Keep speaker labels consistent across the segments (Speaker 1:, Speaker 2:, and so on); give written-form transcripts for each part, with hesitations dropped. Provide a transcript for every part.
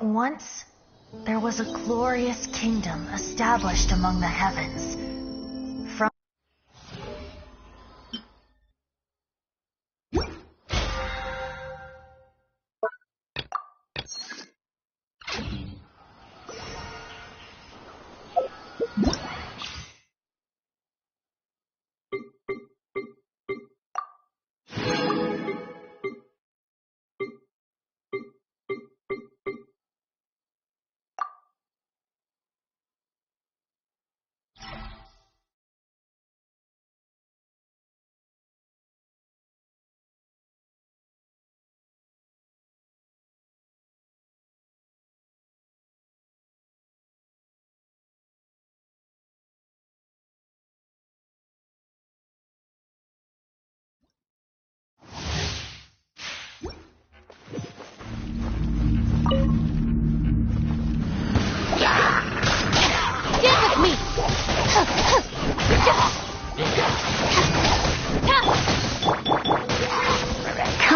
Speaker 1: Once, there was a glorious kingdom established among the heavens. From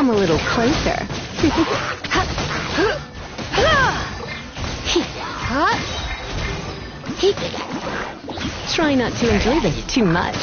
Speaker 2: Come a little closer. Try not to enjoy this too much.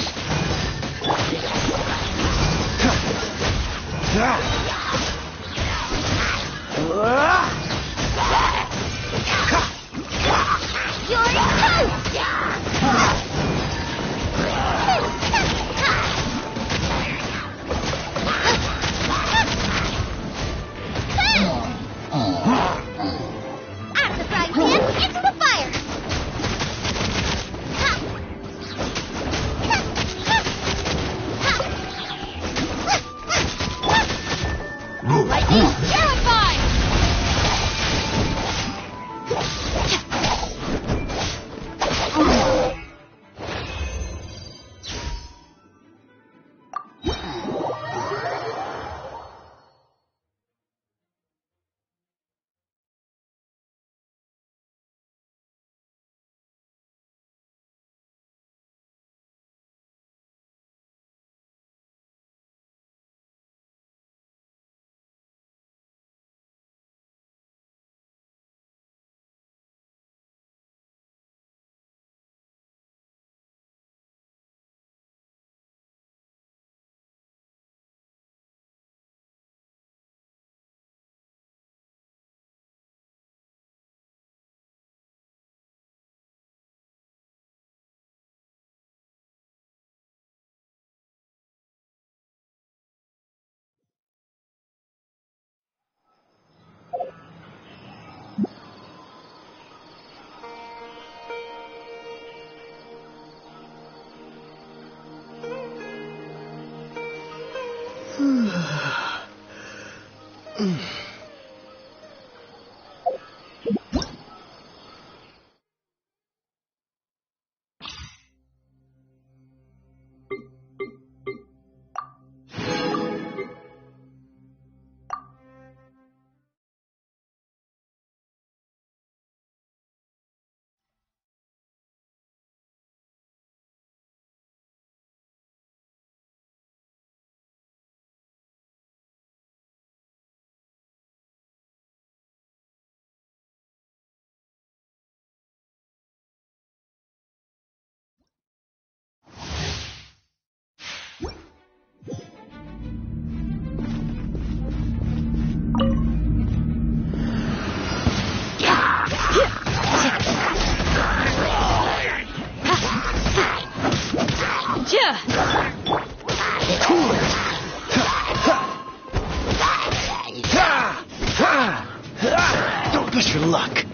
Speaker 3: Don't push your luck.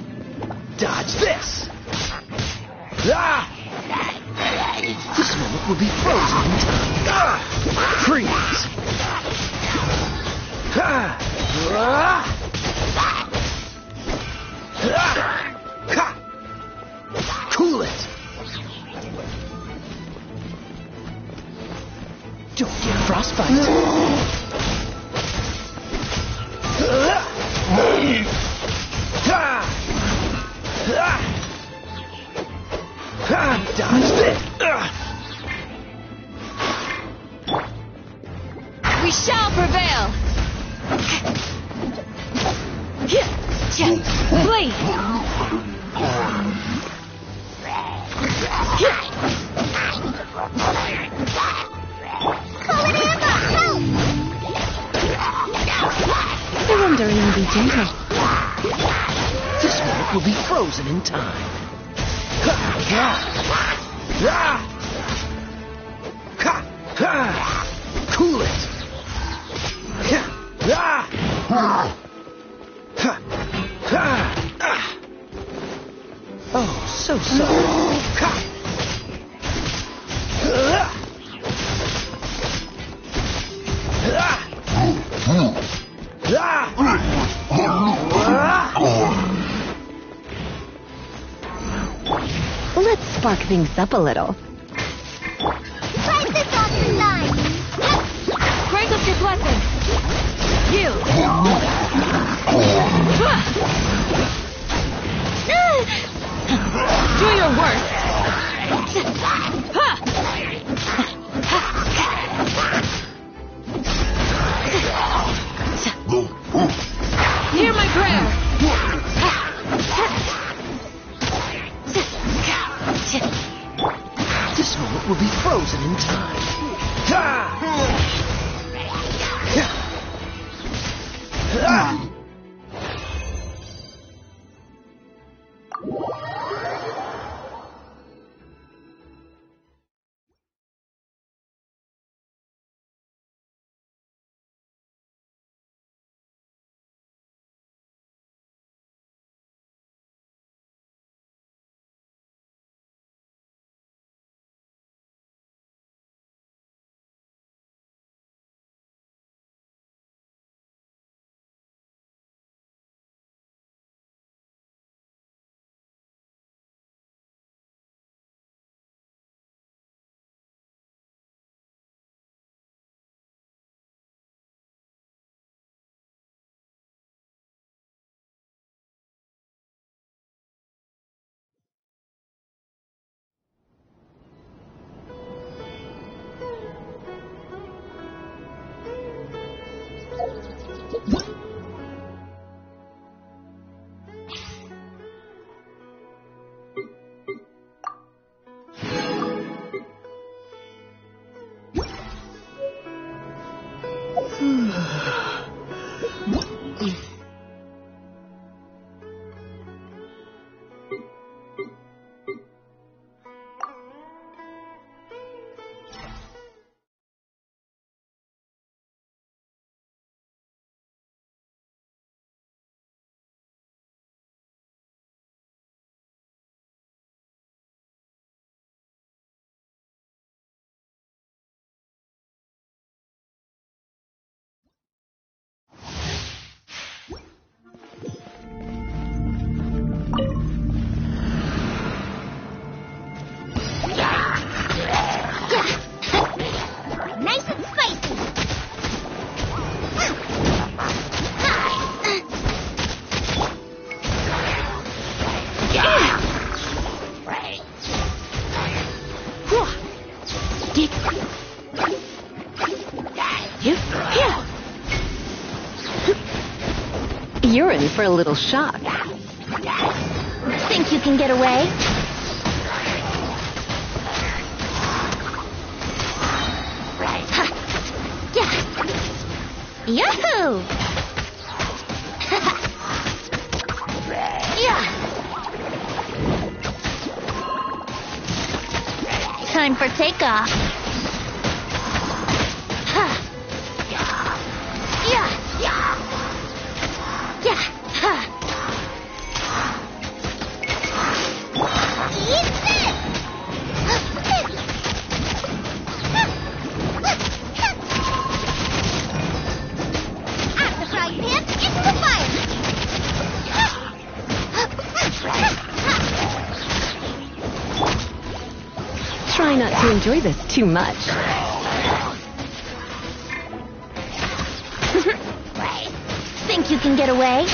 Speaker 3: Dodge this. This moment will be frozen in time. Freeze. Cool it. Don't get frostbite. Dodge this.
Speaker 2: We shall prevail! Flee! I wonder and I'll be gentle.
Speaker 3: This moment will be frozen in time. Cool it. Oh, so sorry.
Speaker 2: Let's spark things up a little.
Speaker 1: Fight this out tonight!
Speaker 2: Crank up your blessing! You! Do your worst! Hear my prayer!
Speaker 3: This moment will be frozen in time.
Speaker 2: You're in for a little shock.
Speaker 1: Think you can get away? Yahoo! Yeah. Time for takeoff. Yeah. Yeah.
Speaker 2: Try not to enjoy this too much.
Speaker 1: Think you can get away?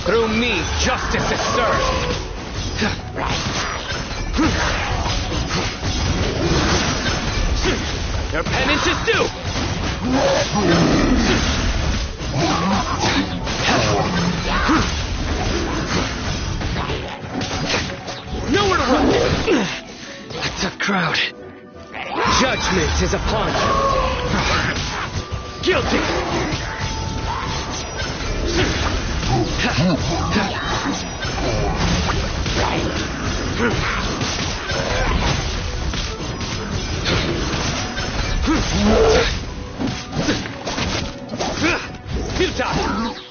Speaker 4: Through me, justice is served. Your penance is due. Nowhere to run. A tough crowd. Judgment is upon you. Guilty! Futile!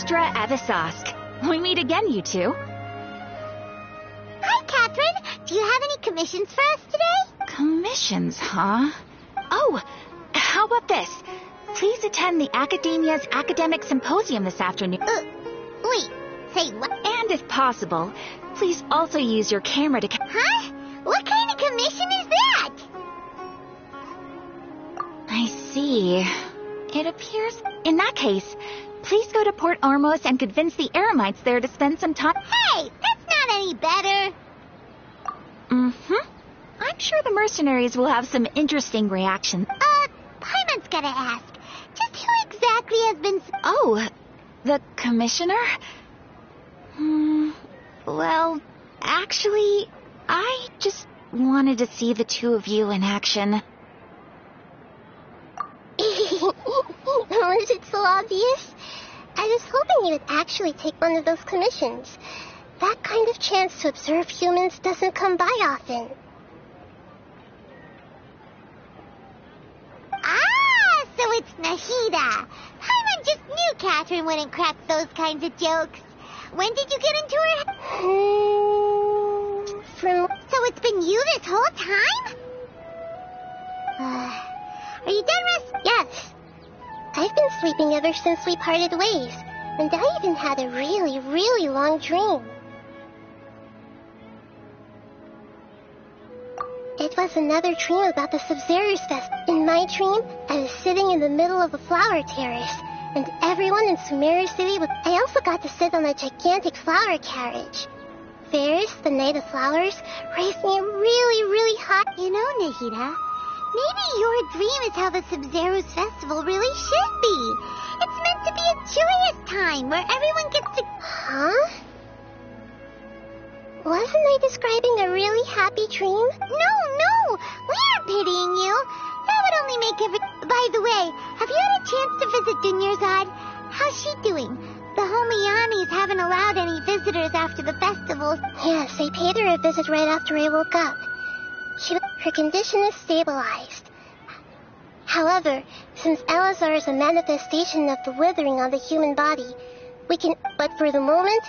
Speaker 5: extra Evisosk. We meet again, you two.
Speaker 6: Hi, Catherine. Do you have any commissions for us today?
Speaker 5: Commissions, huh? Oh, how about this? Please attend the Academia's Academic Symposium this afternoon.
Speaker 6: Wait, say what?
Speaker 5: And if possible, please also use your camera to...
Speaker 6: Huh? What kind of commission is that?
Speaker 5: I see. It appears... In that case, please go to Port Ormos and convince the Eremites there to spend some time...
Speaker 6: Hey, that's not any better.
Speaker 5: Mm-hmm. I'm sure the mercenaries will have some interesting reactions.
Speaker 6: Paimon's gotta ask. Just who exactly has been...
Speaker 5: Oh, the commissioner? Well, actually, I just wanted to see the two of you in action.
Speaker 6: Was it so obvious? I was hoping you would actually take one of those commissions. That kind of chance to observe humans doesn't come by often. Ah, so it's Nahida. Paimon just knew Catherine wouldn't crack those kinds of jokes. When did you get into her? So it's been you this whole time? Are you done, Russ? Yes. I've been sleeping ever since we parted ways, and I even had a really, really long dream. It was another dream about the Sub-Zerus Fest. In my dream, I was sitting in the middle of a flower terrace, and everyone in Sumeru City was... I also got to sit on a gigantic flower carriage. Ferris, the Knight of Flowers, raised me really, really high. You know, Nahida, maybe your dream is how the Sub-Zerus Festival really should be. It's meant to be a joyous time where everyone gets to... Huh? Wasn't I describing a really happy dream? No, we aren't pitying you. That would only make By the way, have you had a chance to visit Dunyarzad? How's she doing? The Homianis haven't allowed any visitors after the festival. Yes, I paid her a visit right after I woke up. Her condition is stabilized. However, since Elazar is a manifestation of the withering on the human body, we can... But for the moment,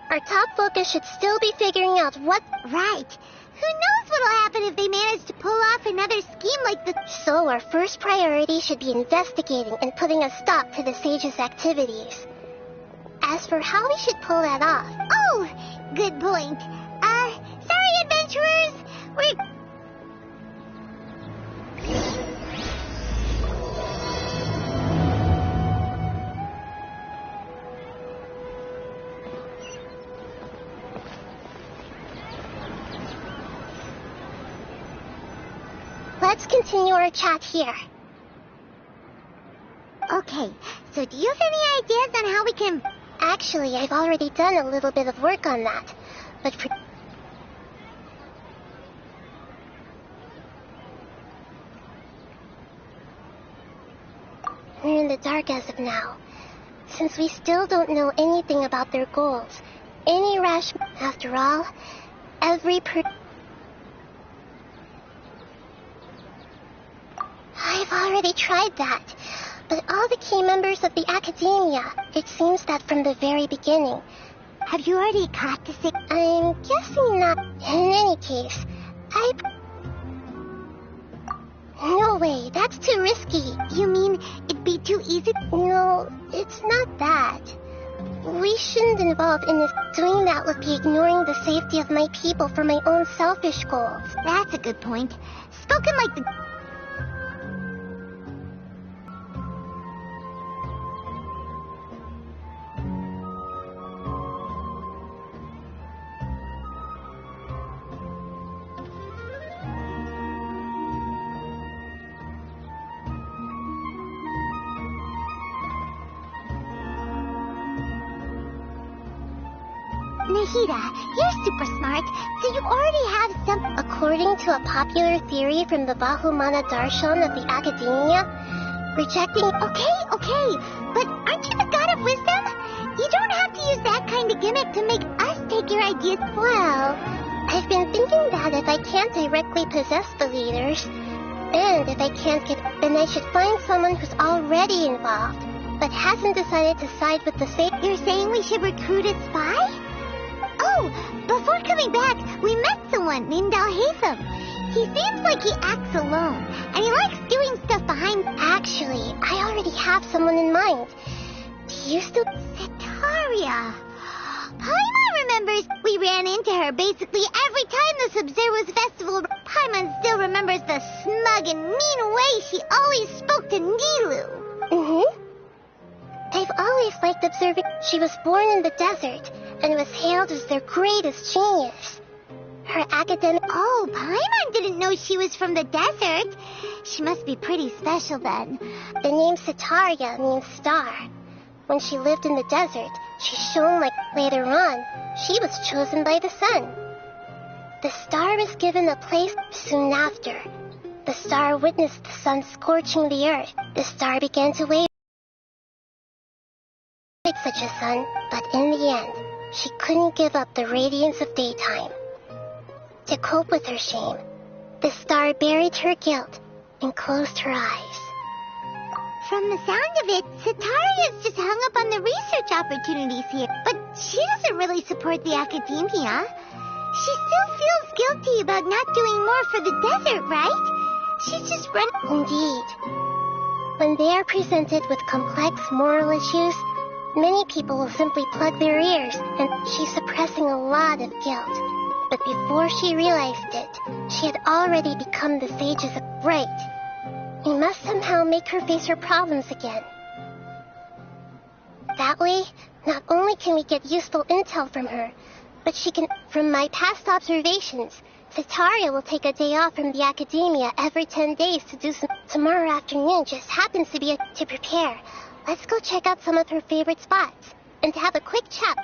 Speaker 6: our top focus should still be figuring out what... Right. Who knows what'll happen if they manage to pull off another scheme like the... So our first priority should be investigating and putting a stop to the sage's activities. As for how we should pull that off... Oh, good point. Sorry, adventurers. Let's continue our chat here. Okay, so do you have any ideas on how we can... Actually, I've already done a little bit of work on that, but we're in the dark as of now. Since we still don't know anything about their goals, any rash... After all, I've already tried that, but all the key members of the Academia, it seems that from the very beginning. Have you already caught the sick? I'm guessing not. In any case, No way, that's too risky. You mean it'd be too easy? No, it's not that. We shouldn't involve in this. Doing that would be ignoring the safety of my people for my own selfish goals. That's a good point. Spoken like the... Nahida, you're super smart, so you already have some... According to a popular theory from the Bahumana Darshan of the Academia, rejecting... Okay, but aren't you the god of wisdom? You don't have to use that kind of gimmick to make us take your ideas. Well, I've been thinking that if I can't directly possess the leaders, and if I can't get... then I should find someone who's already involved. but hasn't decided to side with the state. You're saying we should recruit a spy? Oh, before coming back, we met someone named Al-Haytham. He seems like he acts alone, and he likes doing stuff behind... Actually, I already have someone in mind. Do you still... Setaria. Paimon remembers we ran into her basically every time the Sub-Zero's festival. Paimon still remembers the smug and mean way she always spoke to Nilou. Mm-hmm. I've always liked observing. She was born in the desert and was hailed as their greatest genius. Her academic... Oh, Paimon didn't know she was from the desert. She must be pretty special then. The name Setaria means star. When she lived in the desert, she shone like... Later on, she was chosen by the sun. The star was given a place soon after. The star witnessed the sun scorching the earth. The star began to wave like such a sun, but in the end, she couldn't give up the radiance of daytime. To cope with her shame, the star buried her guilt and closed her eyes. From the sound of it, Setaria's just hung up on the research opportunities here, but she doesn't really support the academia. She still feels guilty about not doing more for the desert, right? She's just run... Indeed. When they are presented with complex moral issues, many people will simply plug their ears, and she's suppressing a lot of guilt. But before she realized it, she had already become the sage's right. We must somehow make her face her problems again. That way, not only can we get useful intel from her, but she can... From my past observations, Setaria will take a day off from the academia every 10 days to do some... Tomorrow afternoon just happens to be to prepare. Let's go check out some of her favorite spots, and to have a quick chat.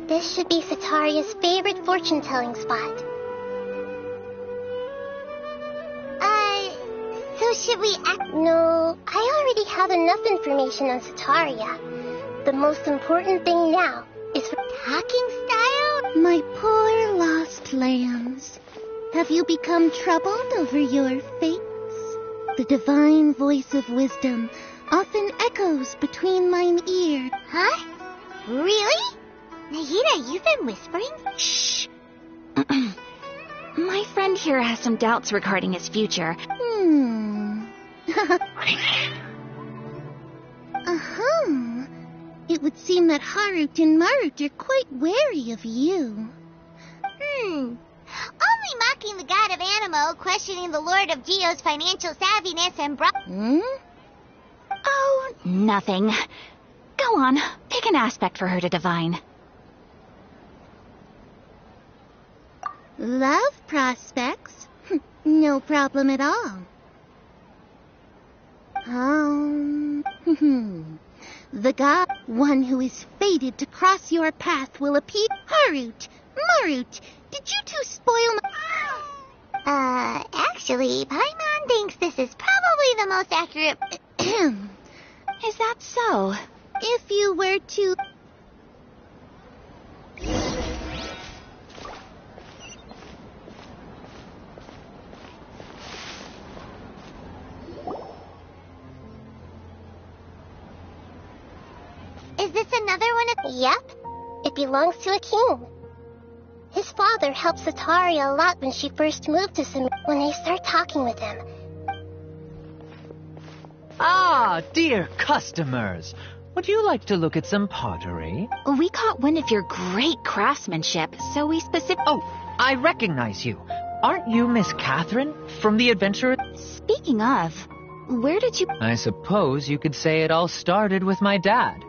Speaker 6: This should be Setaria's favorite fortune-telling spot. So should we act... No, I already have enough information on Setaria. The most important thing now is for talking style.
Speaker 7: My poor lost lambs. Have you become troubled over your fates? The divine voice of wisdom often echoes between mine ears.
Speaker 6: Huh? Really? Nahida, you've been whispering?
Speaker 5: Shh. My friend here has some doubts regarding his future.
Speaker 7: It would seem that Harut and Marut are quite wary of you.
Speaker 6: Only mocking the god of Animo, questioning the lord of Geo's financial savviness, and
Speaker 5: Oh, nothing. Go on, pick an aspect for her to divine.
Speaker 7: Love prospects? No problem at all. The god, one who is fated to cross your path, will appear. Harut, Marut, did you two spoil my...
Speaker 6: Actually, Paimon thinks this is probably the most accurate...
Speaker 5: Is that so?
Speaker 7: If you were to...
Speaker 6: Is this another one of... Yep. It belongs to a king. His father helped Setaria a lot when she first moved to Sim. When I start talking with him...
Speaker 3: Ah, dear customers.
Speaker 8: Would you like to look at some pottery?
Speaker 5: We caught wind of your great craftsmanship, so we
Speaker 8: Oh, I recognize you. Aren't you Miss Catherine from the adventure?
Speaker 5: Speaking of, where did you...
Speaker 8: I suppose you could say it all started with my dad.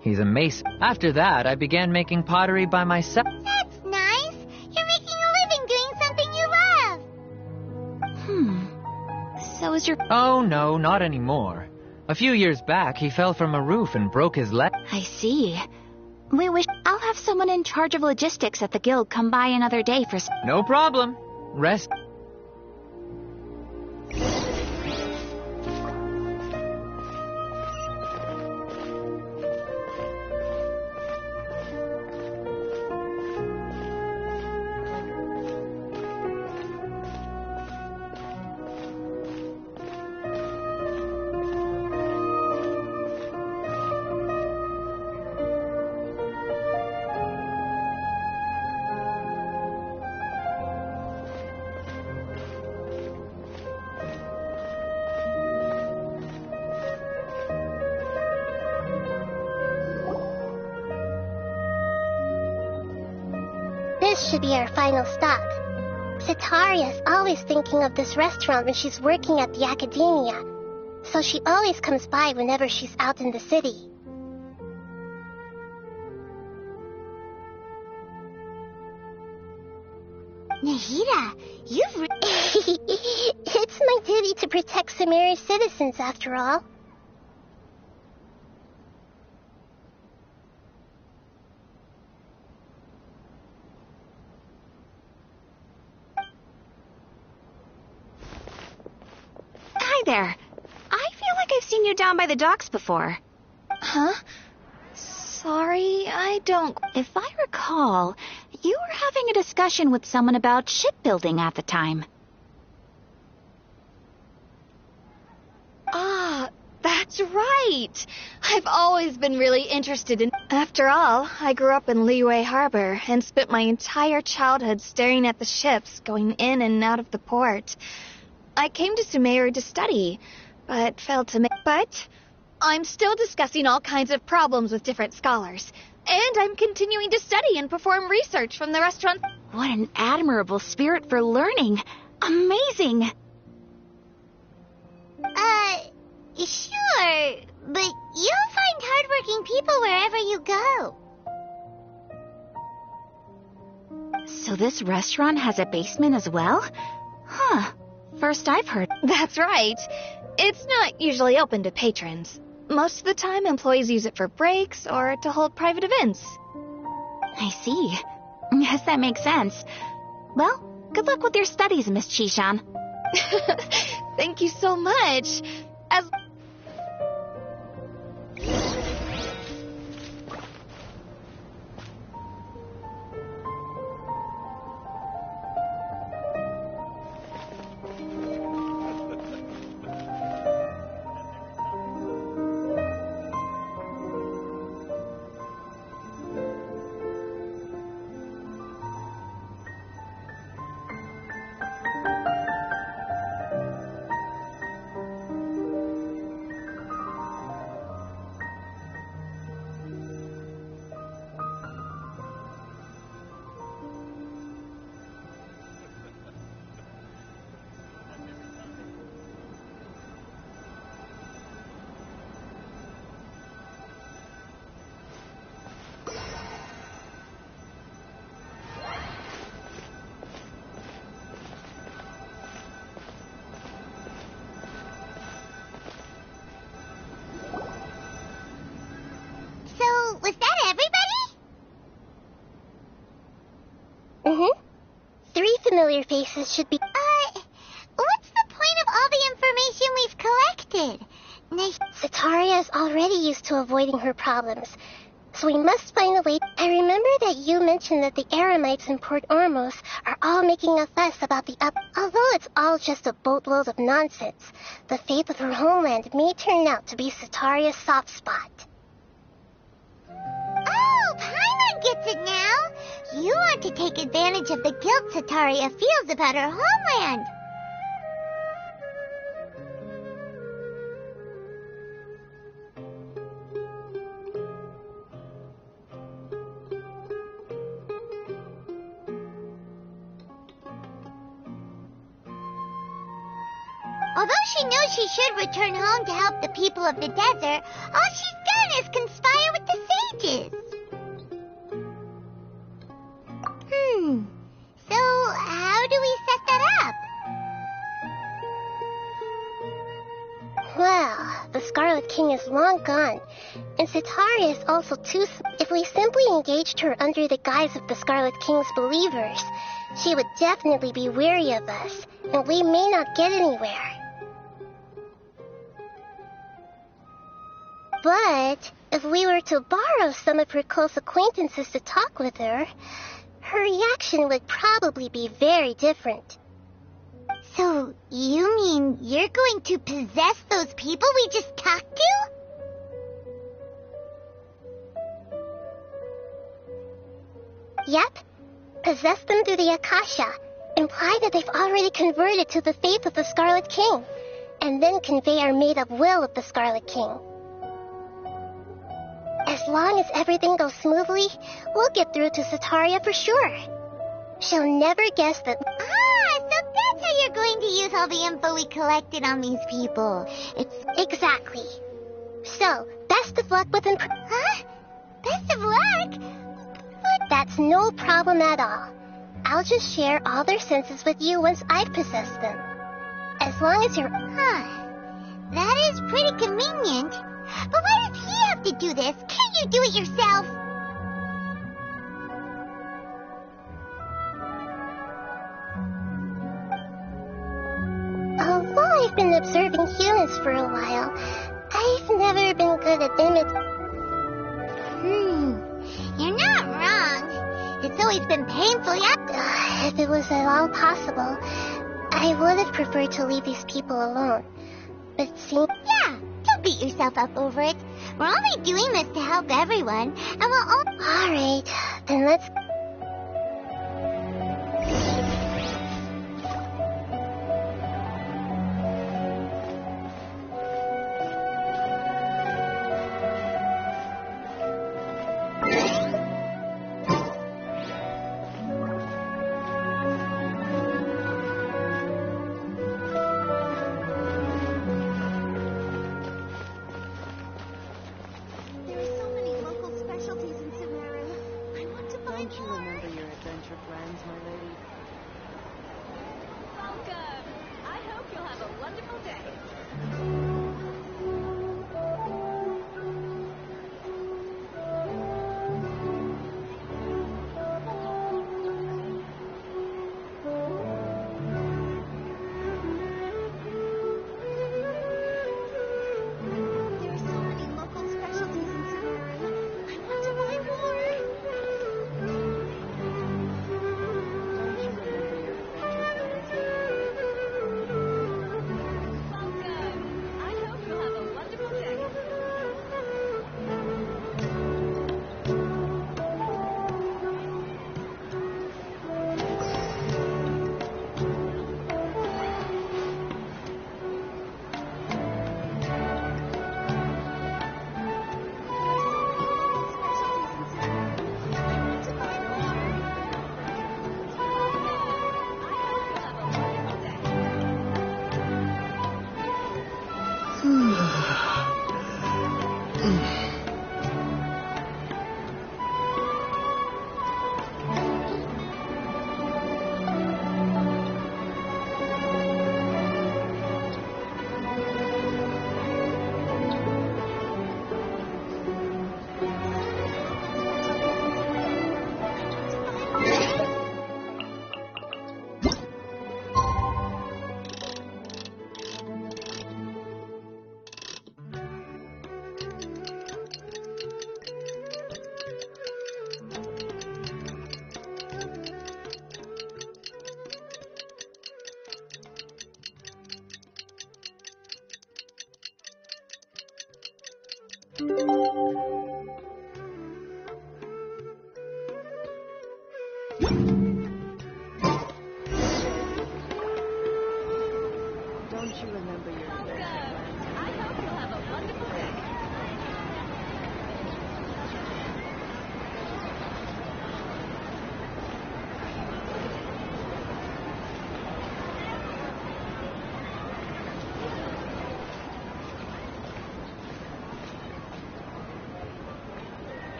Speaker 8: He's a mason. After that, I began making pottery by myself.
Speaker 6: That's nice. You're making a living doing something you love.
Speaker 5: So is your...
Speaker 8: Oh, no, not anymore. A few years back, he fell from a roof and broke his leg.
Speaker 5: I see. We wish... I'll have someone in charge of logistics at the guild come by another day for...
Speaker 8: No problem. Rest.
Speaker 6: This should be our final stop. Sitaria's always thinking of this restaurant when she's working at the academia, so she always comes by whenever she's out in the city. Nahida, you've... It's my duty to protect Samari's citizens, after all.
Speaker 5: Hi there. I feel like I've seen you down by the docks before.
Speaker 1: Huh? Sorry, I don't...
Speaker 5: If I recall, you were having a discussion with someone about shipbuilding at the time.
Speaker 1: Ah, that's right. I've always been really interested in... After all, I grew up in Liyue Harbor and spent my entire childhood staring at the ships going in and out of the port. I came to Sumeru to study, but failed to make... But I'm still discussing all kinds of problems with different scholars. And I'm continuing to study and perform research from the restaurant...
Speaker 5: What an admirable spirit for learning. Amazing.
Speaker 6: Sure, but you'll find hardworking people wherever you go.
Speaker 5: So this restaurant has a basement as well? Huh. First I've heard.
Speaker 1: That's right. It's not usually open to patrons. Most of the time, employees use it for breaks or to hold private events.
Speaker 5: I see. Yes, that makes sense. Well, good luck with your studies, Miss Chishan.
Speaker 1: Thank you so much. As...
Speaker 6: So, was that everybody? 3 familiar faces should be... what's the point of all the information we've collected? Sitaria is already used to avoiding her problems, so we must find a way... I remember that you mentioned that the Eremites in Port Ormos are all making a fuss about the Although it's all just a boatload of nonsense, the fate of her homeland may turn out to be Sitaria's soft spot. Oh, Paimon gets it now! You want to take advantage of the guilt Sitaria feels about her homeland! Although she knows she should return home to help the people of the desert, all she's done is conspire with the sages. So how do we set that up?
Speaker 7: Well, the Scarlet King is long gone, and Sitaria is also too... If we simply engaged her under the guise of the Scarlet King's believers, she would definitely be weary of us, and we may not get anywhere. But if we were to borrow some of her close acquaintances to talk with her, her reaction would probably be very different.
Speaker 6: So, you mean you're going to possess those people we just talked to?
Speaker 7: Yep. Possess them through the Akasha. Imply that they've already converted to the faith of the Scarlet King, and then convey our made-up will of the Scarlet King. As long as everything goes smoothly, we'll get through to Sitaria for sure. She'll never guess that...
Speaker 6: Ah, so that's how you're going to use all the info we collected on these people.
Speaker 7: It's... Exactly. So, best of luck with
Speaker 6: Huh? Best of luck?
Speaker 7: But that's no problem at all. I'll just share all their senses with you once I've possessed them. As long as you're...
Speaker 6: That is pretty convenient. But why does he have to do this? Can't you do it yourself?
Speaker 7: Although I've been observing humans for a while, I've never been good at imitating...
Speaker 6: You're not wrong. It's always been painful,
Speaker 7: If it was at all possible, I would have preferred to leave these people alone. But see...
Speaker 6: Yeah, don't beat yourself up over it. We're only doing this to help everyone, and we'll all...
Speaker 7: Alright, then let's...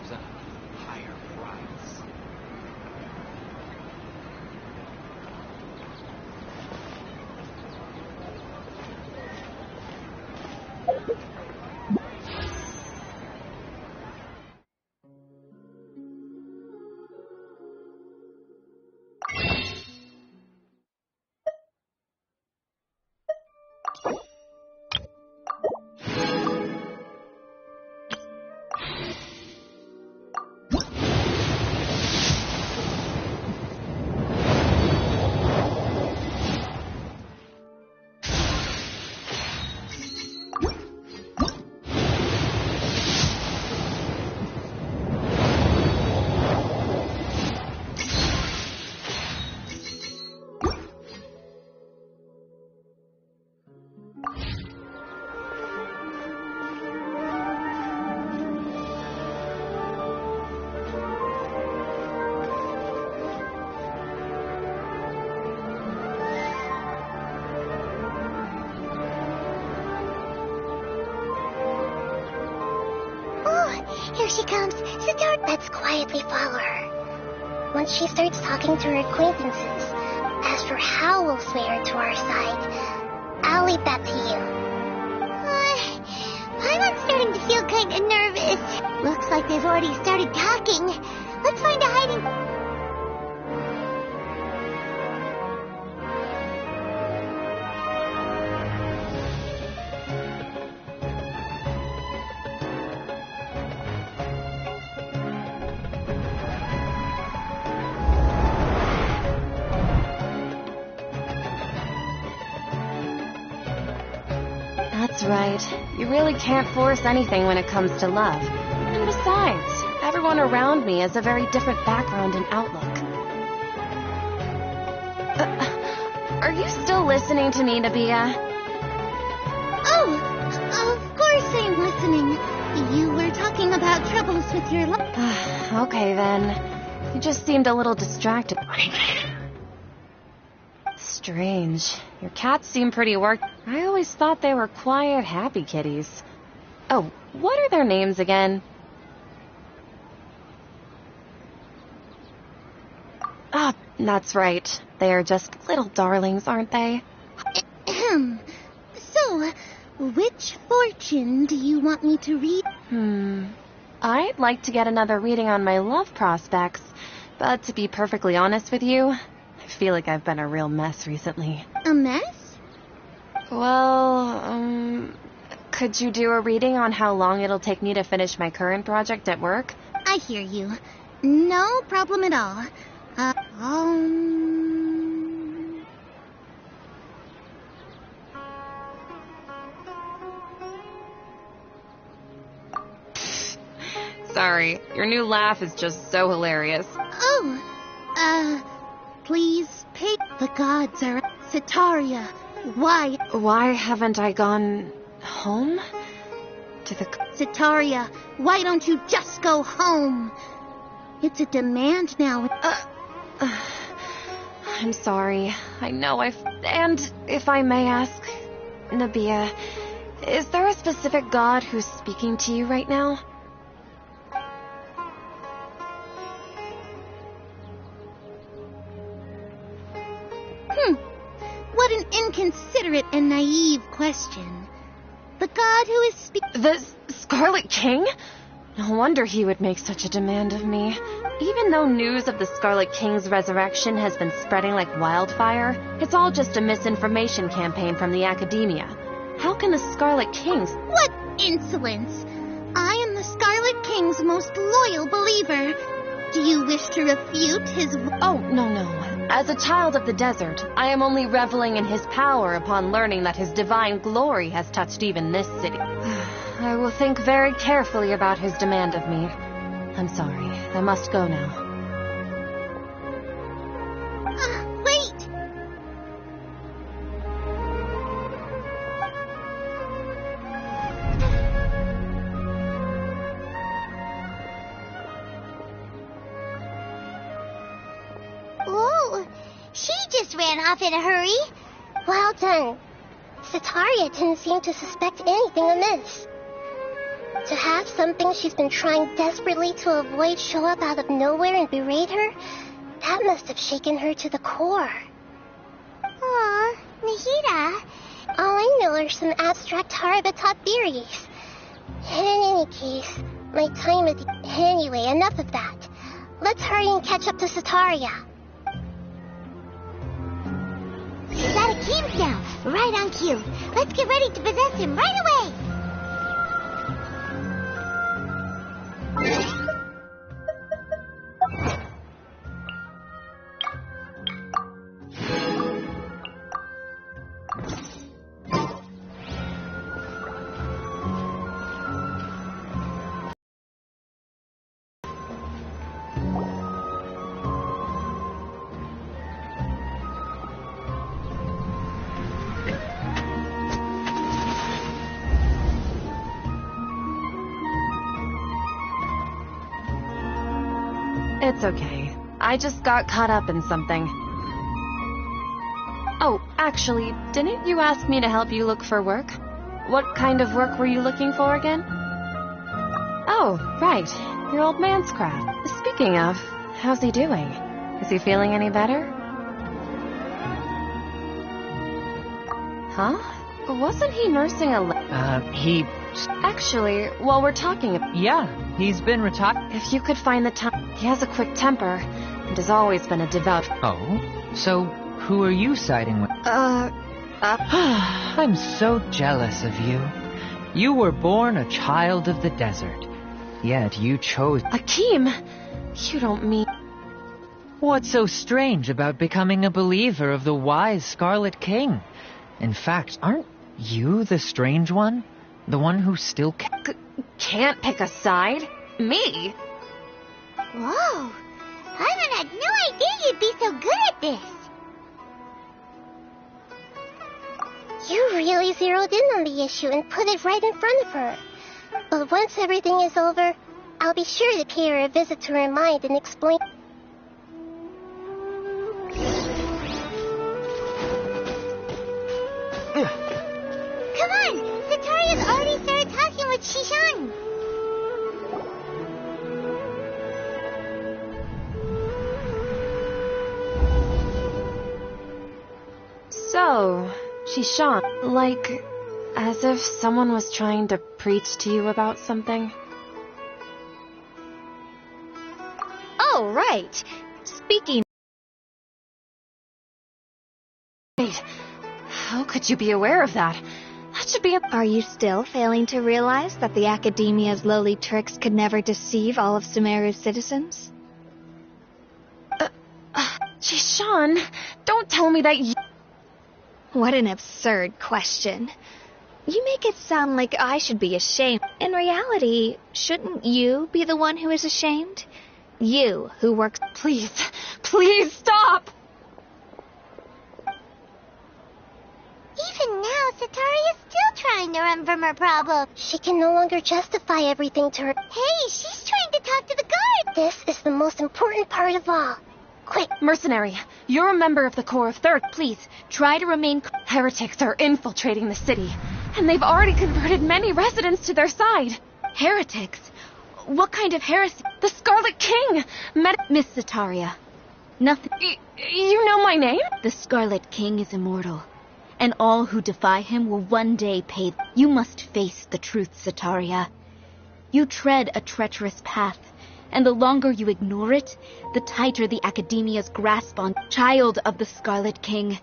Speaker 8: deserves a higher price.
Speaker 6: Here she comes. Sitar, let's quietly follow her. Once she starts talking to her acquaintances, as for how we'll sway her to our side, I'll leave that to you. I'm starting to feel kind of nervous. Looks like they've already started talking. Let's find a hiding...
Speaker 2: That's right. You really can't force anything when it comes to love. And besides, everyone around me has a very different background and outlook. Are you still listening to me, Nabia?
Speaker 7: Oh, of course I'm listening. You were talking about troubles with your love.
Speaker 2: Okay, then. You just seemed a little distracted. Strange. Your cats seem pretty worked. I always thought they were quiet, happy kitties. Oh, what are their names again? Ah, that's right. They are just little darlings, aren't they?
Speaker 7: So, which fortune do you want me to read?
Speaker 2: I'd like to get another reading on my love prospects, but to be perfectly honest with you, I feel like I've been a real mess recently.
Speaker 7: A mess?
Speaker 2: Well, could you do a reading on how long it'll take me to finish my current project at work?
Speaker 7: I hear you. No problem at all.
Speaker 2: Sorry, your new laugh is just so hilarious.
Speaker 7: Please pay. The gods are... Sitaria, why?
Speaker 2: Why haven't I gone home? To the...
Speaker 7: Sitaria, why don't you just go home? It's a demand now.
Speaker 2: I'm sorry. I know And if I may ask, Nabia, is there a specific god who's speaking to you right now?
Speaker 7: What an inconsiderate and naive question. The god who is
Speaker 2: The Scarlet King? No wonder he would make such a demand of me. Even though news of the Scarlet King's resurrection has been spreading like wildfire, it's all just a misinformation campaign from the academia. How can the Scarlet King's...
Speaker 7: What insolence! I am the Scarlet King's most loyal believer. Do you wish to refute his...
Speaker 2: Oh, no. As a child of the desert, I am only reveling in his power upon learning that his divine glory has touched even this city. I will think very carefully about his demand of me. I'm sorry. I must go now.
Speaker 7: Wait!
Speaker 6: Ooh, she just ran off in a hurry. Well done. Sitaria didn't seem to suspect anything amiss. To have something she's been trying desperately to avoid show up out of nowhere and berate her, that must have shaken her to the core. Aw, Nahida. All I know are some abstract Harabatop theories. In any case, my time is... Anyway, enough of that. Let's hurry and catch up to Sataria. He's out of camp now, right on cue. Let's get ready to possess him right away!
Speaker 2: It's okay. I just got caught up in something. Oh, actually, didn't you ask me to help you look for work? What kind of work were you looking for again? Oh, right. Your old man's crowd. Speaking of, how's he doing? Is he feeling any better? Huh? Wasn't he nursing a Actually, while we're talking...
Speaker 8: Yeah, he's been retired.
Speaker 2: If you could find the time... He has a quick temper, and has always been a devout...
Speaker 8: Oh? So, who are you siding with? I'm so jealous of you. You were born a child of the desert, yet you chose...
Speaker 2: Akeem! You don't mean...
Speaker 8: What's so strange about becoming a believer of the wise Scarlet King? In fact, aren't you the strange one? The one who still
Speaker 2: can't pick a side? Me?
Speaker 6: Whoa! Paimon had no idea you'd be so good at this! You really zeroed in on the issue and put it right in front of her. But once everything is over, I'll be sure to pay her a visit to her mind and explain... Come on! Sataria's already started talking with Shishan!
Speaker 2: So, Shishan, like, as if someone was trying to preach to you about something?
Speaker 1: Oh, right. Speaking...
Speaker 2: Wait, how could you be aware of that? That should be a...
Speaker 1: Are you still failing to realize that the Academia's lowly tricks could never deceive all of Sumeru's citizens?
Speaker 2: Shishan, don't tell me that you...
Speaker 1: What an absurd question. You make it sound like I should be ashamed. In reality, shouldn't you be the one who is ashamed? You, who works...
Speaker 2: Please, please stop!
Speaker 6: Even now, Sataria's still trying to run from her problem. She can no longer justify everything to her. Hey, she's trying to talk to the guard! This is the most important part of all. Quick!
Speaker 2: Mercenary, you're a member of the Corps of Third.
Speaker 5: Please, try to remain...
Speaker 2: Heretics are infiltrating the city, and they've already converted many residents to their side.
Speaker 5: Heretics? What kind of heresy?
Speaker 2: The Scarlet King!
Speaker 5: Miss Sataria. Nothing...
Speaker 2: You know my name?
Speaker 5: The Scarlet King is immortal, and all who defy him will one day pay... You must face the truth, Sataria. You tread a treacherous path, and the longer you ignore it, the tighter the Academia's grasp on... Child of the Scarlet King,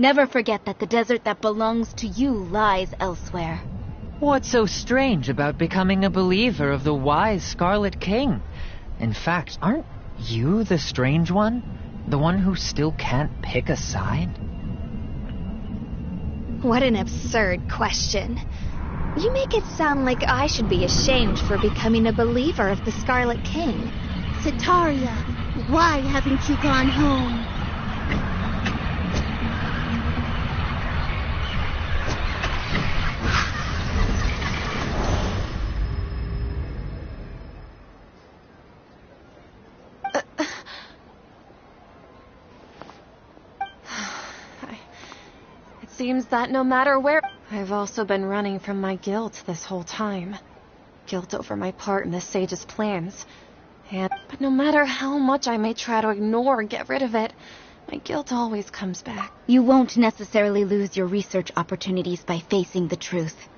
Speaker 5: never forget that the desert that belongs to you lies elsewhere.
Speaker 8: What's so strange about becoming a believer of the wise Scarlet King? In fact, aren't you the strange one? The one who still can't pick a side?
Speaker 1: What an absurd question. You make it sound like I should be ashamed for becoming a believer of the Scarlet King.
Speaker 7: Sataria, why haven't you gone home?
Speaker 2: It seems that no matter where... I've also been running from my guilt this whole time. guilt over my part in the sage's plans. But no matter how much I may try to ignore or get rid of it, my guilt always comes back.
Speaker 5: You won't necessarily lose your research opportunities by facing the truth.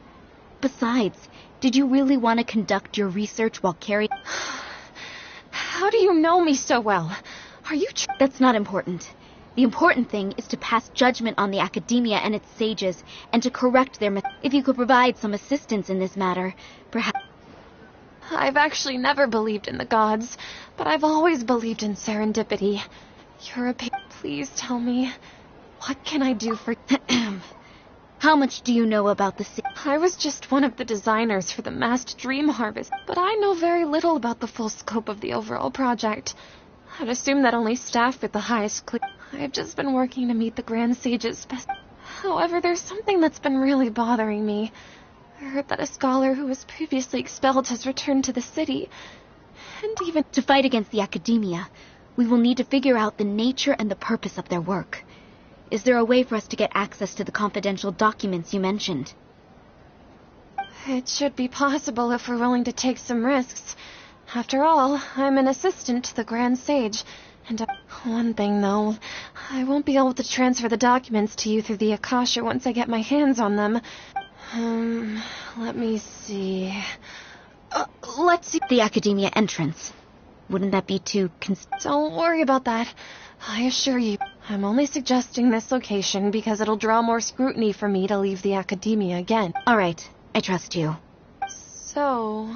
Speaker 5: Besides, did you really want to conduct your research while carrying...
Speaker 2: How do you know me so well? Are you...
Speaker 5: That's not important. The important thing is to pass judgment on the academia and its sages, and to correct their... If you could provide some assistance in this matter, perhaps...
Speaker 2: I've actually never believed in the gods, but I've always believed in serendipity. You're a... Please tell me, what can I do for...
Speaker 5: How much do you know about the...
Speaker 2: I was just one of the designers for the massed dream harvest, but I know very little about the full scope of the overall project. I'd assume that only staff with the highest I've just been working to meet the Grand Sage's However, there's something that's been really bothering me. I heard that a scholar who was previously expelled has returned to the city, and even...
Speaker 5: To fight against the academia, we will need to figure out the nature and the purpose of their work. Is there a way for us to get access to the confidential documents you mentioned?
Speaker 2: It should be possible if we're willing to take some risks. After all, I'm an assistant to the Grand Sage, and one thing though, I won't be able to transfer the documents to you through the Akasha once I get my hands on them. Let me see... let's see...
Speaker 5: The academia entrance. Wouldn't that be too...
Speaker 2: Don't worry about that. I assure you, I'm only suggesting this location because it'll draw more scrutiny for me to leave the academia again.
Speaker 5: All right, I trust you.
Speaker 2: So,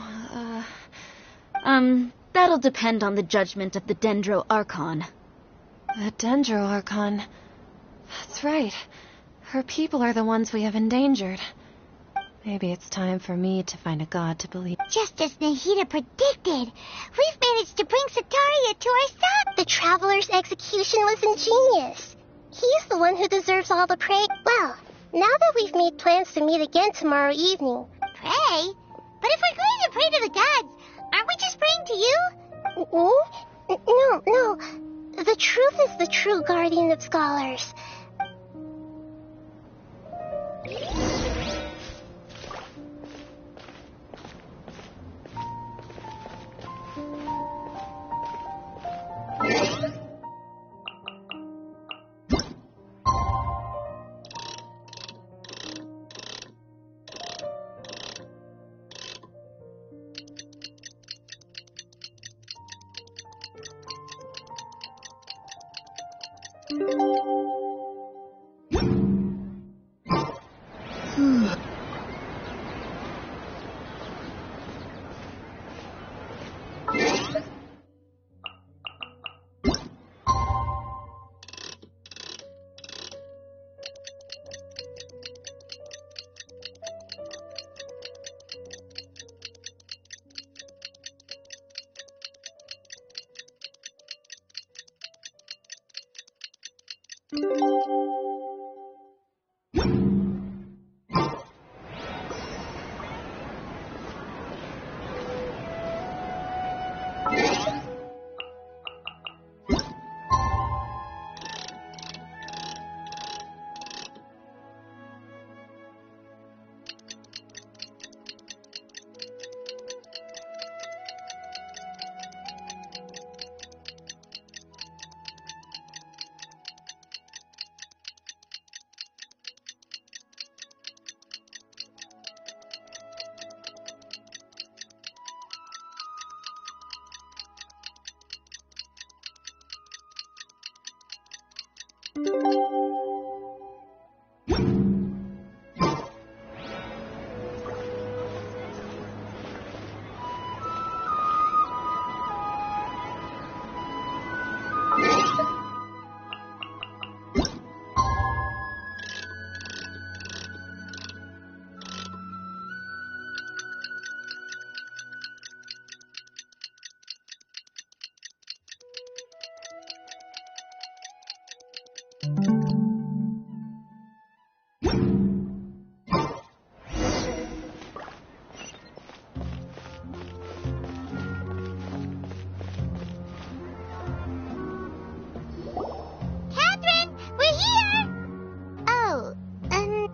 Speaker 5: that'll depend on the judgment of the Dendro Archon.
Speaker 2: The Dendro Archon. That's right. Her people are the ones we have endangered. Maybe it's time for me to find a god to believe.
Speaker 6: Just as Nahida predicted, we've managed to bring Sataria to our side. The Traveler's execution was ingenious. He's the one who deserves all the praise. Well, now that we've made plans to meet again tomorrow evening... Pray? But if we're going to pray to the gods, aren't we just praying to you? No. The truth is the true guardian of scholars.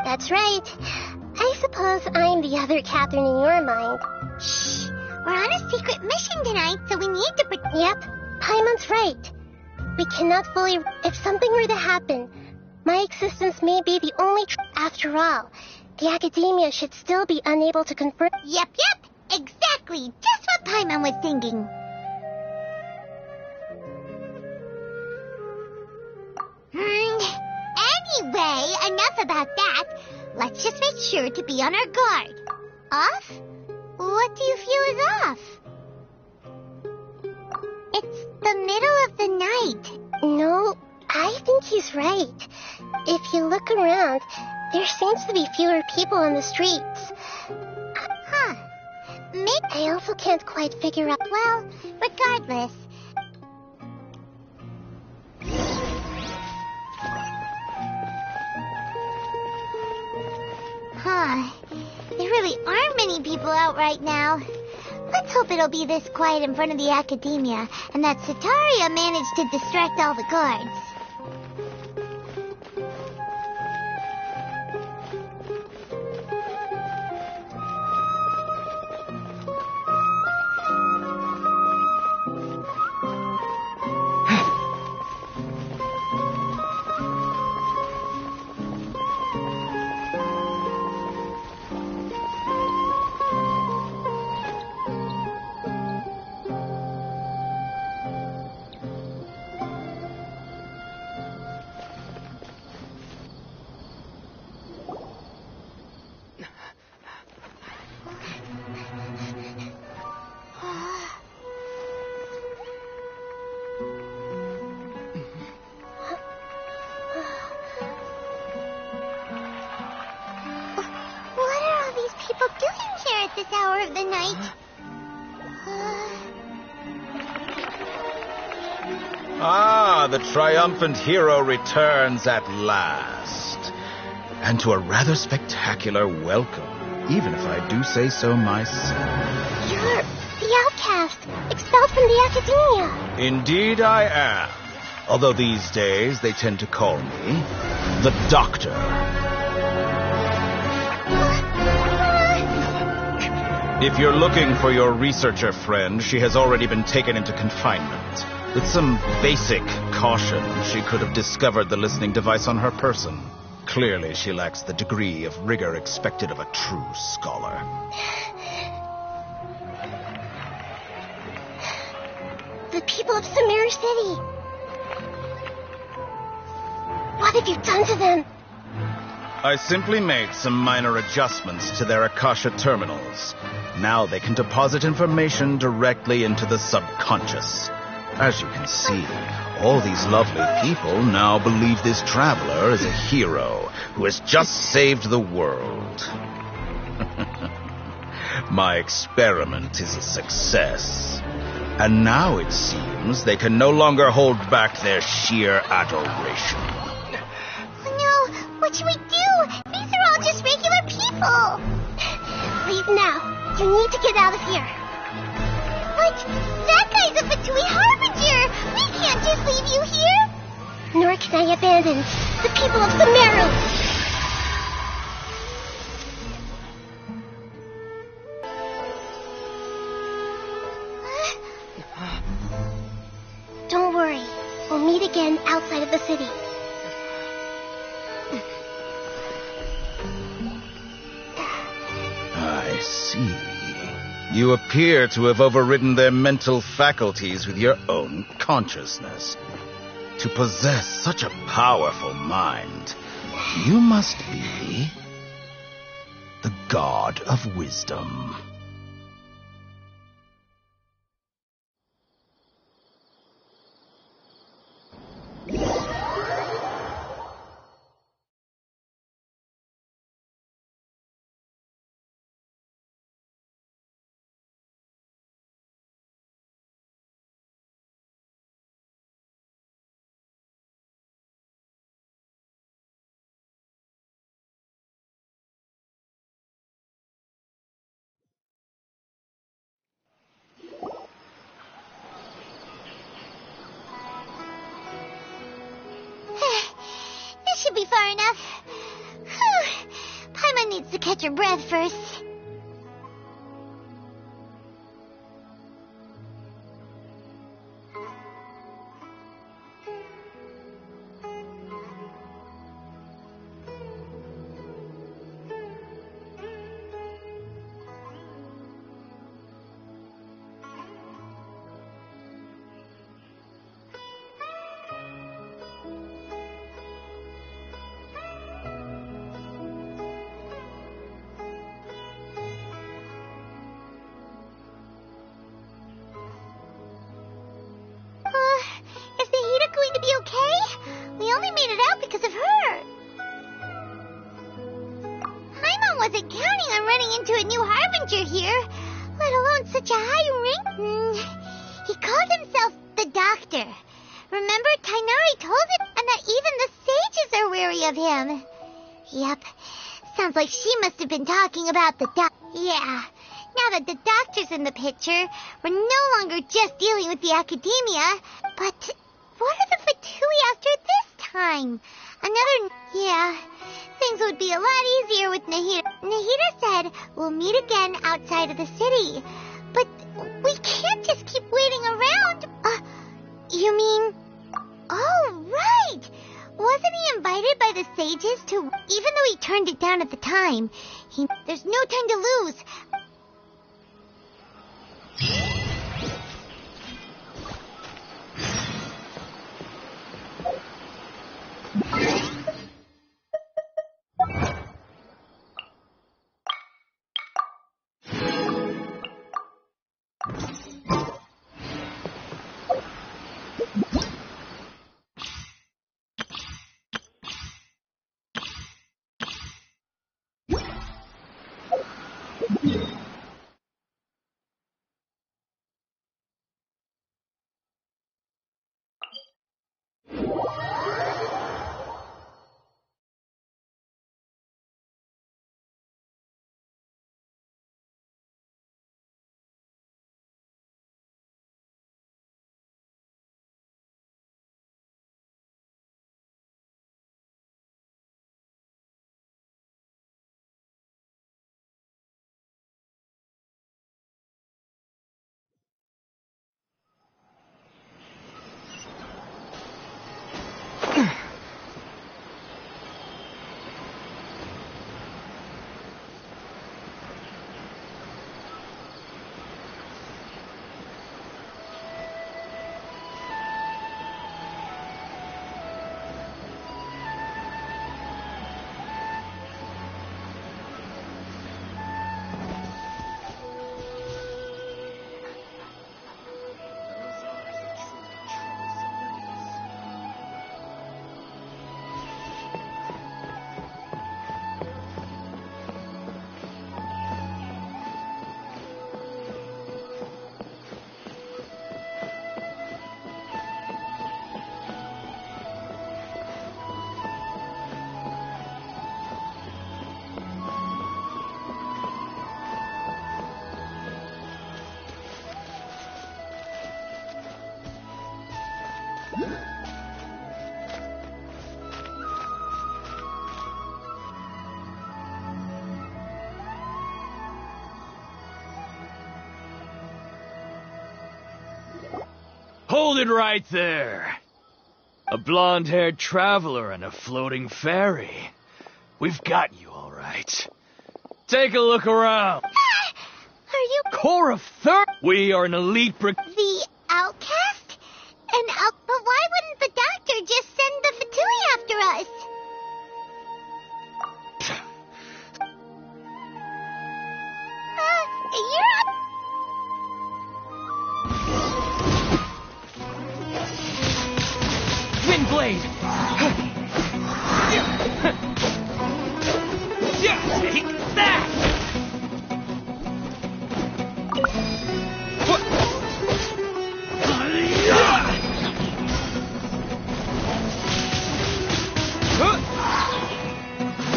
Speaker 6: That's right. I suppose I'm the other Catherine in your mind. Shh! We're on a secret mission tonight, so we need to Yep, Paimon's right. We cannot fully... If something were to happen, my existence may be the only after all. The academia should still be unable to confirm...
Speaker 7: Yep. Exactly. Just what Paimon was thinking. Anyway, enough about that. Let's just make sure to be on our guard. Off? What do you feel is off? It's the middle of the night.
Speaker 6: No, I think he's right. If you look around, there seems to be fewer people on the streets.
Speaker 7: Huh. Maybe...
Speaker 6: I also can't quite figure out...
Speaker 7: Well, regardless... Huh. There really aren't many people out right now. Let's hope it'll be this quiet in front of the academia, and that Sataria managed to distract all the guards. Of the night.
Speaker 9: Ah, the triumphant hero returns at last. And to a rather spectacular welcome, even if I do say so myself.
Speaker 6: You're the outcast, expelled from the academia.
Speaker 9: Indeed I am. Although these days they tend to call me the Doctor. If you're looking for your researcher friend, she has already been taken into confinement. With some basic caution, she could have discovered the listening device on her person. Clearly, she lacks the degree of rigor expected of a true scholar.
Speaker 6: The people of Sumeru City. What have you done to them?
Speaker 9: I simply made some minor adjustments to their Akasha terminals. Now they can deposit information directly into the subconscious. As you can see, all these lovely people now believe this traveler is a hero who has just saved the world. My experiment is a success. And now it seems they can no longer hold back their sheer adoration.
Speaker 7: No, what should we do? These are all just regular people.
Speaker 6: Leave now. You need to get out of here.
Speaker 7: But that guy's a Fatui Harbinger. We can't just leave you here.
Speaker 6: Nor can I abandon the people of Sumeru. Don't worry. We'll meet again outside of the city.
Speaker 9: I see. You appear to have overridden their mental faculties with your own consciousness. To possess such a powerful mind, you must be the god of wisdom.
Speaker 7: This should be far enough. Paimon
Speaker 6: needs to catch her breath first. Wasn't counting on running into a new harbinger here, let alone such a high rank. He called himself the Doctor. Remember, Tainari told him, and that even the sages are wary of him. Yep, sounds like she must have been talking about the Yeah, now that the Doctor's in the picture, we're no longer just dealing with the academia, but what are the Fatui after this time? Yeah, things would be a lot easier with Nahida. Nahida said we'll meet again outside of the city. But we can't just keep waiting around. You mean... Oh, right! Wasn't he invited by the sages to... Even though he turned it down at the time, there's no time to lose.
Speaker 4: Hold it right there. A blonde-haired traveler and a floating fairy. We've got you all right. Take a look around.
Speaker 6: Are you...
Speaker 4: Core of Third? We are an elite...
Speaker 6: The outcast? But why wouldn't the Doctor just send the Fatui after us? You're up...
Speaker 4: Wind blade! Take that!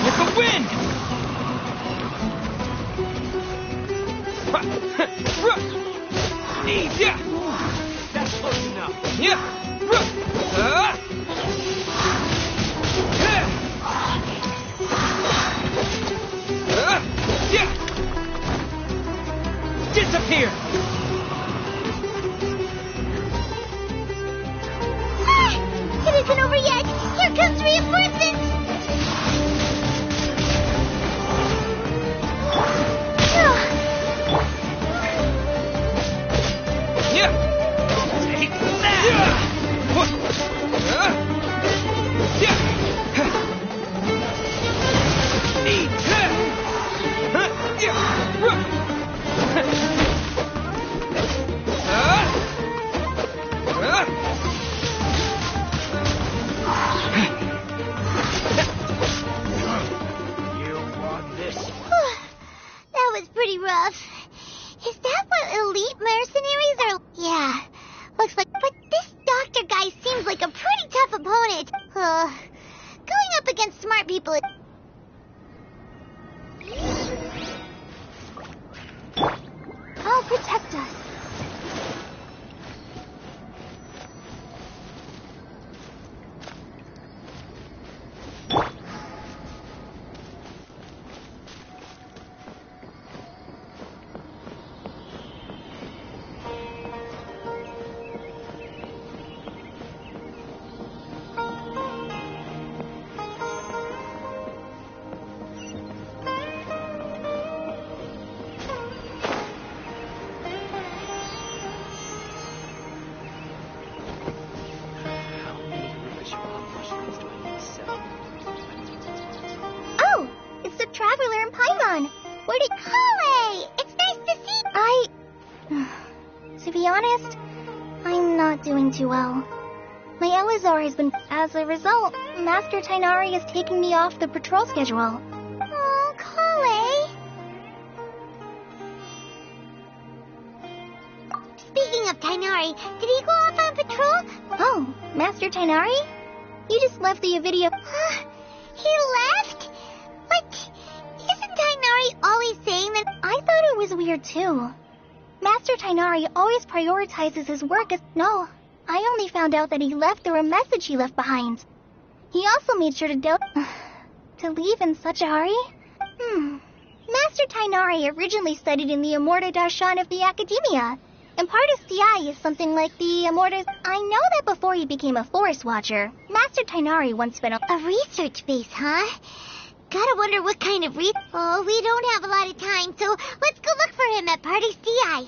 Speaker 4: With the wind! That's close enough.
Speaker 6: tough opponent. Going up against smart people...
Speaker 1: I'll protect us.
Speaker 6: Oh, it's the Traveler and Paimon. Where did... Holly! It's nice to see...
Speaker 1: To be honest, I'm not doing too well. My Elazar has been... As a result, Master Tainari is taking me off the patrol schedule.
Speaker 6: Oh, Holly. Speaking of Tainari, did he go off on patrol?
Speaker 1: Oh, Master Tainari? You just left the Avidia...
Speaker 6: He left? What? Isn't Tainari always saying that...
Speaker 1: I thought it was weird too. Master Tainari always prioritizes his work as... No, I only found out that he left through a message he left behind. He also made sure to to leave in such a hurry? Master Tainari originally studied in the Amorta Darshan of the Academia. And part of CI is something like the Amortas... I know that before he became a forest watcher, Master Tainari once spent
Speaker 6: a research base, huh? Gotta wonder what kind of Oh, we don't have a lot of time, so let's go look for him at Party CI.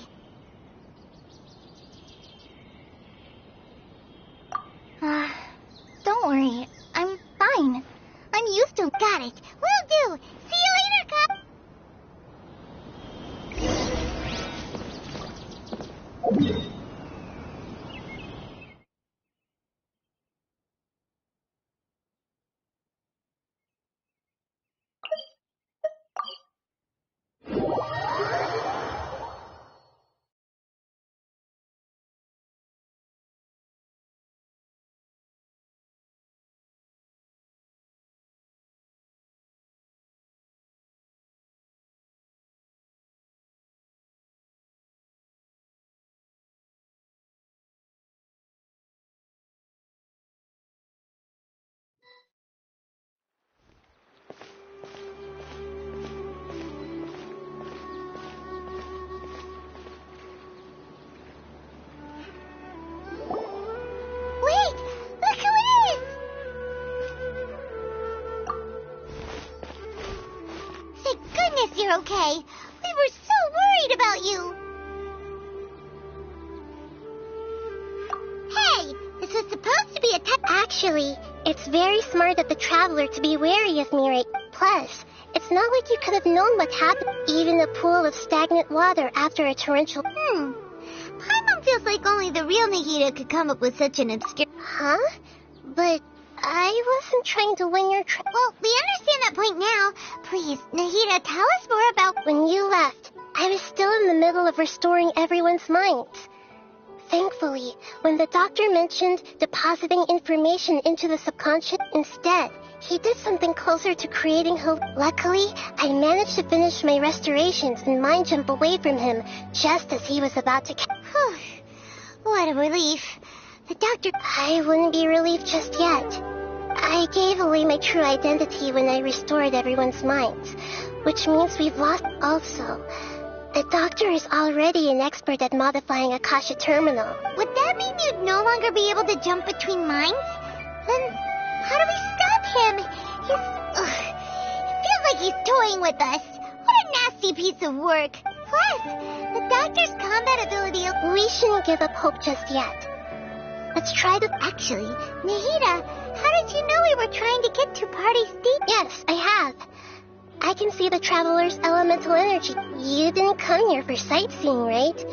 Speaker 1: Don't worry. I'm fine. I'm used to...
Speaker 6: Got it. Will do. See you later, Cop. You're okay. We were so worried about you. Hey, this was supposed to be a
Speaker 7: Actually, it's very smart of the Traveler to be wary of me, right? Plus, it's not like you could have known what happened. Even a pool of stagnant water after a torrential...
Speaker 6: Paimon feels like only the real Nahida could come up with such an obscure...
Speaker 7: Huh? But... I wasn't trying to win your
Speaker 6: Well, we understand that point now. Please, Nahida, tell us more about...
Speaker 7: When you left, I was still in the middle of restoring everyone's minds. Thankfully, when the doctor mentioned depositing information into the subconscious instead, he did something closer to creating hope. Luckily, I managed to finish my restorations and mind jump away from him just as he was about to...
Speaker 6: What a relief. The doctor...
Speaker 7: I wouldn't be relieved just yet. I gave away my true identity when I restored everyone's minds, which means we've lost also. The doctor is already an expert at modifying Akasha Terminal.
Speaker 6: Would that mean you'd no longer be able to jump between minds? Then how do we stop him? It feels like he's toying with us. What a nasty piece of work. Plus, the doctor's combat ability...
Speaker 7: We shouldn't give up hope just yet. Let's try to...
Speaker 6: Actually, Nahida, how did you know we were trying to get to Party State?
Speaker 7: Yes, I have. I can see the Traveler's elemental energy. You didn't come here for sightseeing, right?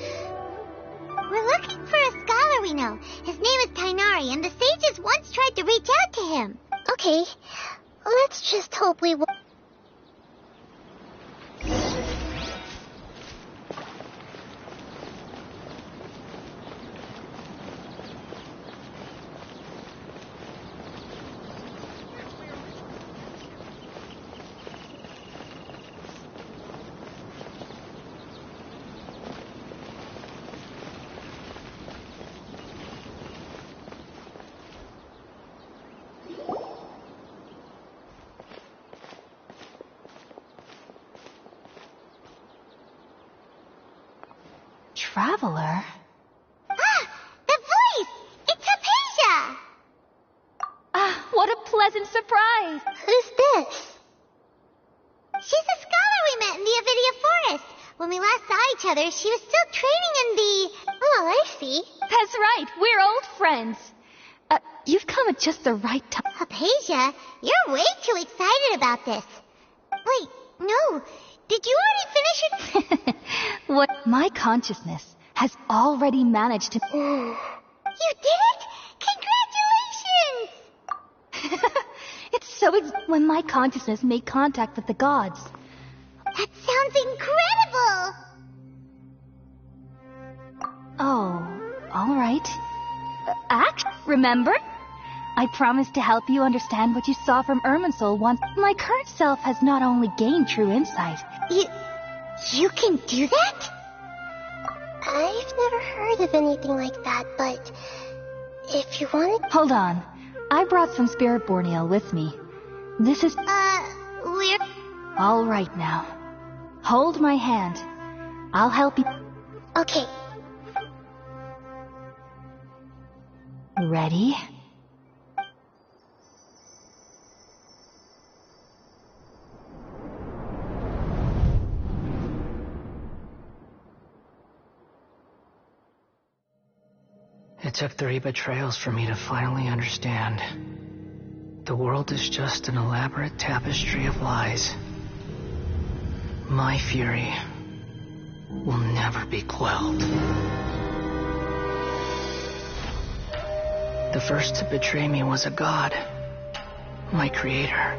Speaker 6: We're looking for a scholar we know. His name is Tainari, and the sages once tried to reach out to him.
Speaker 7: Okay, let's just hope we will...
Speaker 5: traveler?
Speaker 6: Ah! The voice! It's Hypatia!
Speaker 5: Ah, what a pleasant surprise!
Speaker 6: Who's this? She's a scholar we met in the Avidia Forest. When we last saw each other, she was still training in the... Oh, I see.
Speaker 5: That's right, we're old friends. You've come at just the right time.
Speaker 6: Hypatia, you're way too excited about this. Wait, no. Did you already finish it?
Speaker 5: What? My consciousness has already managed to...
Speaker 6: You did it? Congratulations!
Speaker 5: It's so when my consciousness made contact with the gods.
Speaker 6: That sounds incredible!
Speaker 5: Oh, all right. Remember? I promised to help you understand what you saw from Irminsul once. My current self has not only gained true insight...
Speaker 6: You can do that? I've never heard of anything like that, but... If you wanted...
Speaker 5: Hold on. I brought some spirit-born ale with me. This is...
Speaker 6: we're...
Speaker 5: All right now. Hold my hand. I'll help you...
Speaker 6: Okay.
Speaker 5: Ready?
Speaker 8: It took 3 betrayals for me to finally understand. The world is just an elaborate tapestry of lies. My fury will never be quelled. The first to betray me was a god. My creator.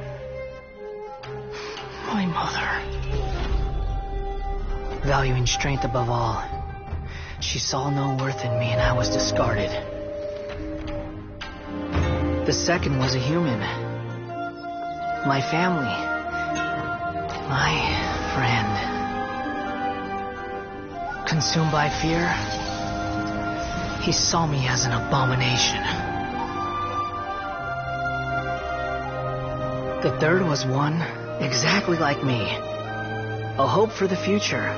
Speaker 8: My mother. Valuing strength above all, she saw no worth in me and I was discarded. The second was a human. My family. My friend. Consumed by fear, he saw me as an abomination. The third was one exactly like me. A hope for the future.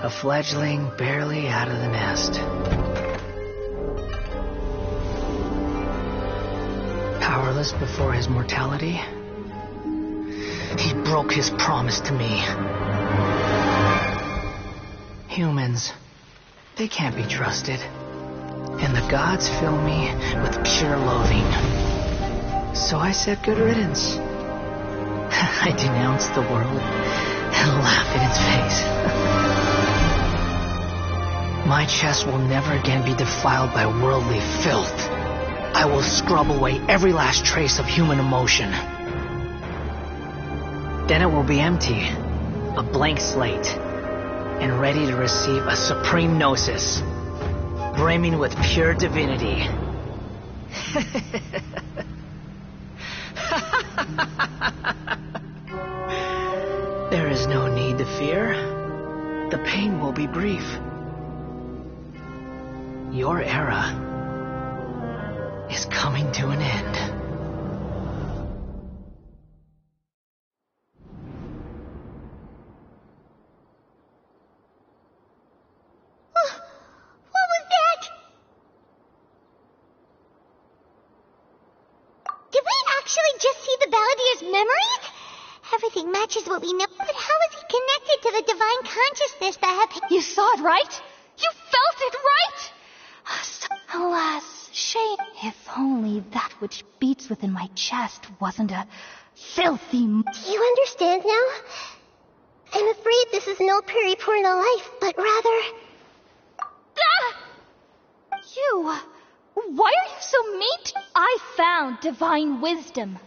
Speaker 8: A fledgling barely out of the nest. Powerless before his mortality, he broke his promise to me. Humans, they can't be trusted. And the gods fill me with pure loathing. So I said good riddance. I denounced the world and laughed in its face. My chest will never again be defiled by worldly filth. I will scrub away every last trace of human emotion. Then it will be empty, a blank slate, and ready to receive a supreme gnosis, brimming with pure divinity. There is no need to fear. The pain will be brief. Your era is coming to an end.
Speaker 6: What was that? Did we actually just see the Balladeer's memories? Everything matches what we know, but how is he connected to the divine consciousness that have...
Speaker 5: You saw it, right? You felt it, right? Alas, shame. If only that which beats within my chest wasn't a filthy...
Speaker 6: Do you understand now? I'm afraid this is no Purina life, but rather...
Speaker 5: Ah! You... Why are you so mean to... I found divine wisdom.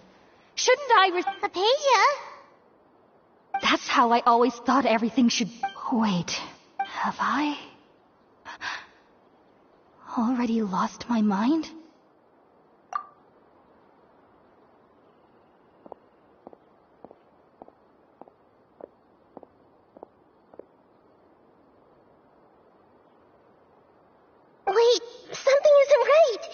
Speaker 5: Shouldn't I
Speaker 6: Hypatia?
Speaker 5: That's how I always thought everything should... Wait, have I... already lost my mind?
Speaker 6: Wait, something isn't right.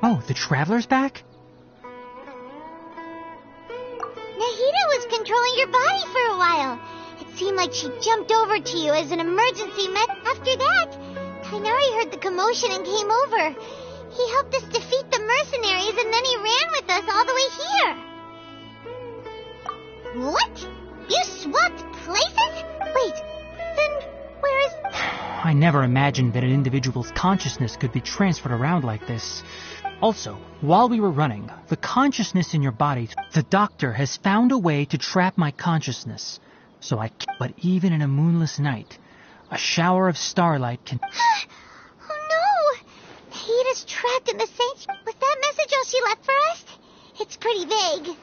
Speaker 10: Oh, the Traveler's back?
Speaker 6: Nahida was controlling your body for a while. It seemed like she jumped over to you as an emergency After that, Tainari heard the commotion and came over. He helped us defeat the mercenaries and then he ran with us all the way here. What? You swapped places? Wait, then where is...
Speaker 10: I never imagined that an individual's consciousness could be transferred around like this. Also, while we were running, the consciousness in your body, the doctor has found a way to trap my consciousness. So I can't, but even in a moonless night, a shower of starlight can...
Speaker 6: Oh no! Nahida's trapped in the same... Was that message all she left for us? It's pretty vague.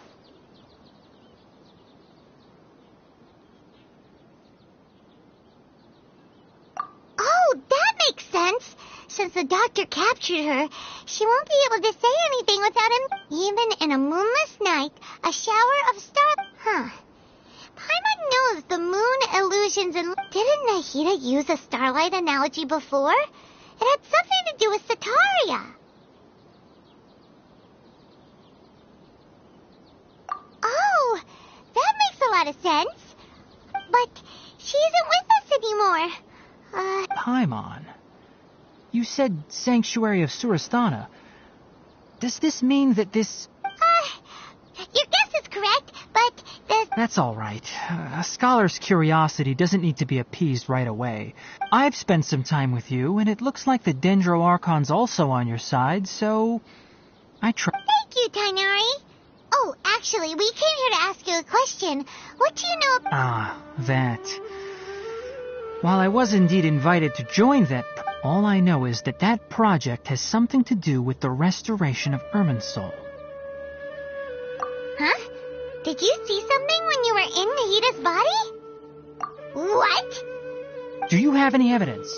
Speaker 6: Oh, that makes sense! Since the doctor captured her, she won't be able to say anything without him. Even in a moonless night, a shower of Paimon knows the moon illusions and... Didn't Nahida use a starlight analogy before? It had something to do with Sataria. Oh, that makes a lot of sense. But she isn't with us anymore.
Speaker 10: Paimon, you said Sanctuary of Surasthana. Does this mean that this...
Speaker 6: Your guess is correct, but
Speaker 10: That's all right. A scholar's curiosity doesn't need to be appeased right away. I've spent some time with you, and it looks like the Dendro Archon's also on your side, so...
Speaker 6: Thank you, Tainari. Oh, actually, we came here to ask you a question. What do you know...
Speaker 10: Ah, that... While I was indeed invited to join that... All I know is that that project has something to do with the restoration of Irminsul.
Speaker 6: Huh? Did you see something when you were in Nahida's body? What?
Speaker 10: Do you have any evidence?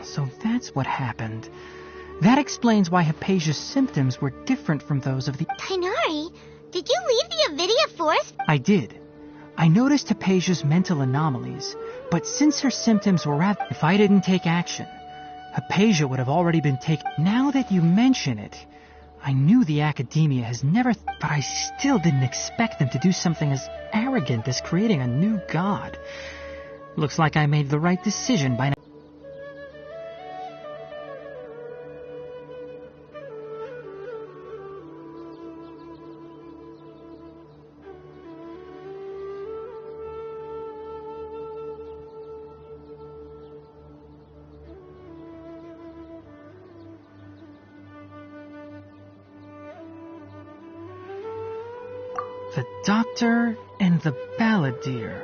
Speaker 10: So that's what happened. That explains why Hypatia's symptoms were different from those of the...
Speaker 6: Tainari, did you leave the Avidia Forest?
Speaker 10: I did. I noticed Hypatia's mental anomalies, but since her symptoms were if I didn't take action, Hypatia would have already been taken. Now that you mention it, I knew the Academia has never... But I still didn't expect them to do something as arrogant as creating a new god. Looks like I made the right decision by now. The Doctor and the Balladeer.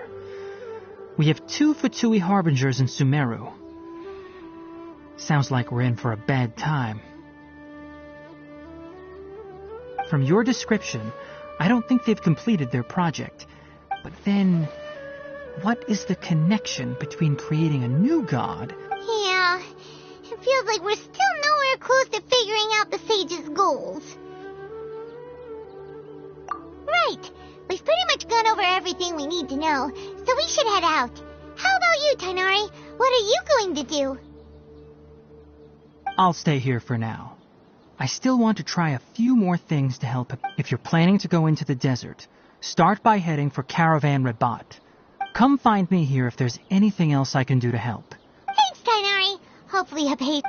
Speaker 10: We have 2 Fatui Harbingers in Sumeru. Sounds like we're in for a bad time. From your description, I don't think they've completed their project. But then, what is the connection between creating a new god?
Speaker 6: Yeah, it feels like we're still nowhere close to figuring out the Sage's goals. Right. We've pretty much gone over everything we need to know, so we should head out. How about you, Tainari? What are you going to do?
Speaker 10: I'll stay here for now. I still want to try a few more things to help. If you're planning to go into the desert, start by heading for Caravan Rabat. Come find me here if there's anything else I can do to help.
Speaker 6: Thanks, Tainari. Hopefully Hypatia...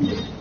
Speaker 11: Yeah.